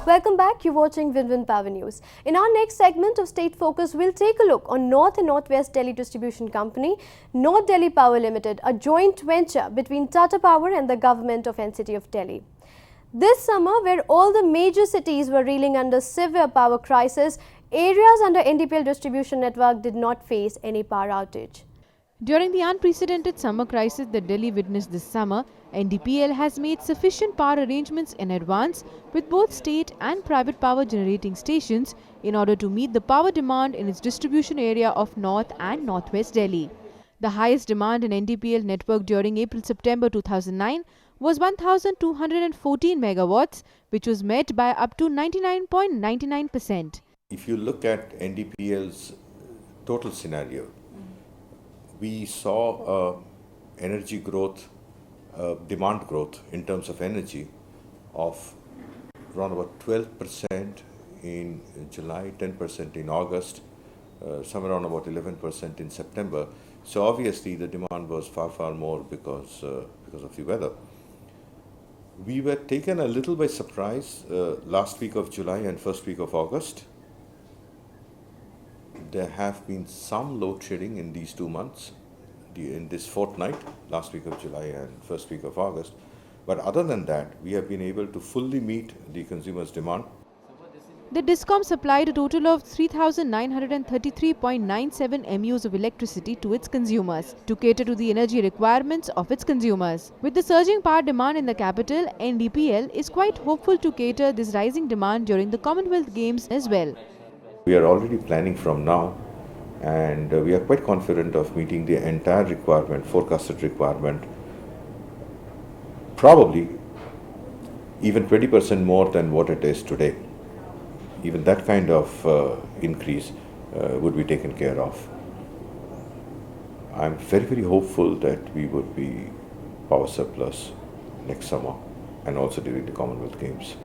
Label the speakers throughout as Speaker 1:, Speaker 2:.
Speaker 1: Welcome back. You're watching Win-Win Power News. In our next segment of State Focus, we'll take a look on North and Northwest Delhi Distribution Company, North Delhi Power Limited, a joint venture between Tata Power and the government of NCT of Delhi. This summer, where all the major cities were reeling under severe power crisis, areas under NDPL distribution network did not face any power outage.
Speaker 2: During the unprecedented summer crisis that Delhi witnessed this summer, NDPL has made sufficient power arrangements in advance with both state and private power generating stations in order to meet the power demand in its distribution area of North and Northwest Delhi. The highest demand in NDPL network during April-September 2009 was 1,214 megawatts, which was met by up to 99.99%.
Speaker 3: If you look at NDPL's total scenario, we saw energy growth, demand growth in terms of energy of around about 12% in July, 10% in August, somewhere around about 11% in September. So obviously the demand was far more because of the weather. We were taken a little by surprise last week of July and first week of August. There have been some load shedding in these 2 months, in this fortnight, last week of July and first week of August. But other than that, we have been able to fully meet the consumers' demand.
Speaker 2: The DISCOM supplied a total of 3,933.97 MUs of electricity to its consumers to cater to the energy requirements of its consumers. With the surging power demand in the capital, NDPL is quite hopeful to cater this rising demand during the Commonwealth Games as well.
Speaker 3: We are already planning from now, and we are quite confident of meeting the entire requirement, forecasted requirement, probably even 20% more than what it is today. Even that kind of increase would be taken care of. I'm very hopeful that we would be power surplus next summer and also during the Commonwealth Games.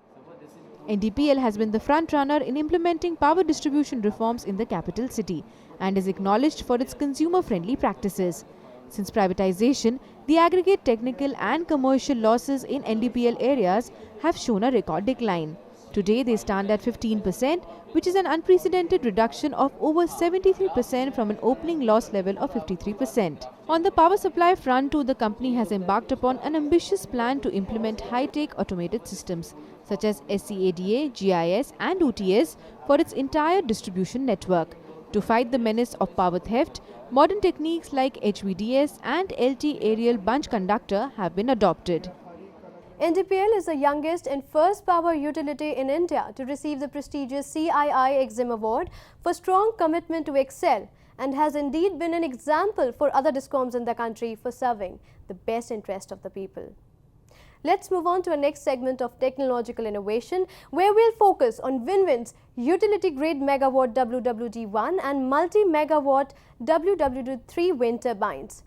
Speaker 2: NDPL has been the front runner in implementing power distribution reforms in the capital city and is acknowledged for its consumer-friendly practices. Since privatization, the aggregate technical and commercial losses in NDPL areas have shown a record decline. Today, they stand at 15%, which is an unprecedented reduction of over 73% from an opening loss level of 53%. On the power supply front too, the company has embarked upon an ambitious plan to implement high-tech automated systems such as SCADA, GIS and OTS for its entire distribution network. To fight the menace of power theft, modern techniques like HVDS and LT aerial bunch conductor have been adopted.
Speaker 1: NDPL is the youngest and first power utility in India to receive the prestigious CII Exim Award for strong commitment to excel, and has indeed been an example for other DISCOMs in the country for serving the best interest of the people. Let's move on to our next segment of technological innovation, where we'll focus on Win-Win's utility-grade megawatt WWD1 and multi-megawatt WWD3 wind turbines.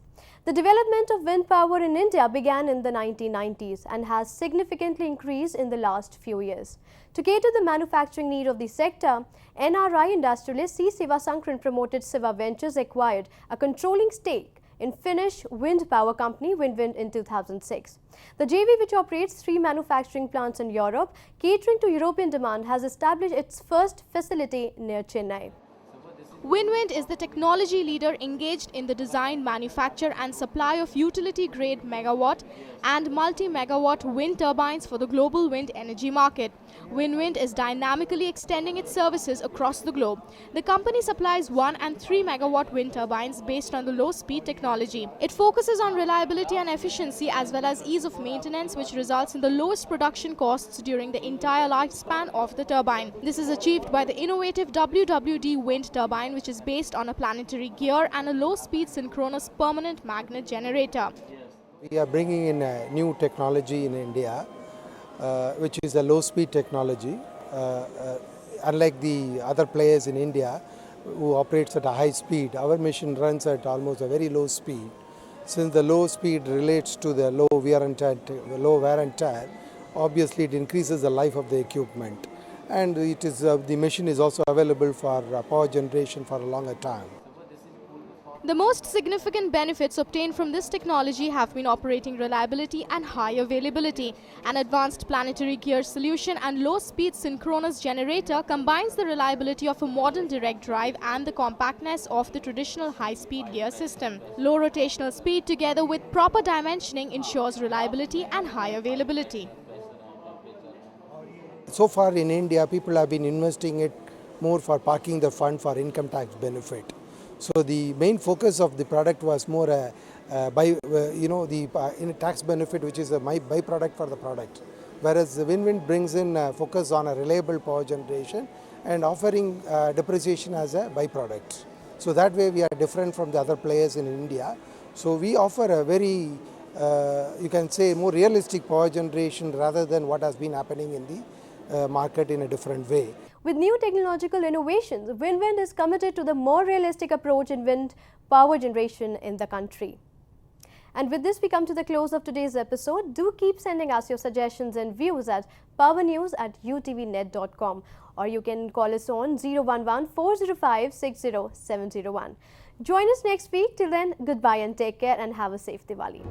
Speaker 1: The development of wind power in India began in the 1990s and has significantly increased in the last few years. To cater the manufacturing need of the sector, NRI industrialist C. Sivasankaran promoted Siva Ventures acquired a controlling stake in Finnish wind power company Win-Win in 2006. The JV, which operates 3 manufacturing plants in Europe, catering to European demand, has established its first facility near Chennai.
Speaker 4: Win-Win is the technology leader engaged in the design, manufacture and supply of utility-grade megawatt and multi-megawatt wind turbines for the global wind energy market. Win-Win is dynamically extending its services across the globe. The company supplies 1 and 3 megawatt wind turbines based on the low-speed technology. It focuses on reliability and efficiency as well as ease of maintenance, which results in the lowest production costs during the entire lifespan of the turbine. This is achieved by the innovative WWD wind turbine, which is based on a planetary gear and a low-speed synchronous permanent magnet generator.
Speaker 5: We are bringing in a new technology in India, which is a low-speed technology. Unlike the other players in India who operates at a high speed, our machine runs at almost a very low speed. Since the low speed relates to the low wear and tear, obviously it increases the life of the equipment. And it is the machine is also available for power generation for a longer time.
Speaker 4: The most significant benefits obtained from this technology have been operating reliability and high availability. An advanced planetary gear solution and low-speed synchronous generator combines the reliability of a modern direct drive and the compactness of the traditional high-speed gear system. Low rotational speed together with proper dimensioning ensures reliability and high availability.
Speaker 5: So far in India, people have been investing it more for parking the fund for income tax benefit. So the main focus of the product was more in tax benefit, which is a byproduct for the product. Whereas the Win-Win brings in focus on a reliable power generation and offering depreciation as a byproduct. So that way we are different from the other players in India. So we offer a very, you can say, more realistic power generation rather than what has been happening in the market in a different way.
Speaker 1: With new technological innovations, Win-Win is committed to the more realistic approach in wind power generation in the country. And with this, we come to the close of today's episode. Do keep sending us your suggestions and views at powernews@utvnet.com, or you can call us on 011-405-60701. Join us next week. Till then, goodbye and take care, and have a safe Diwali.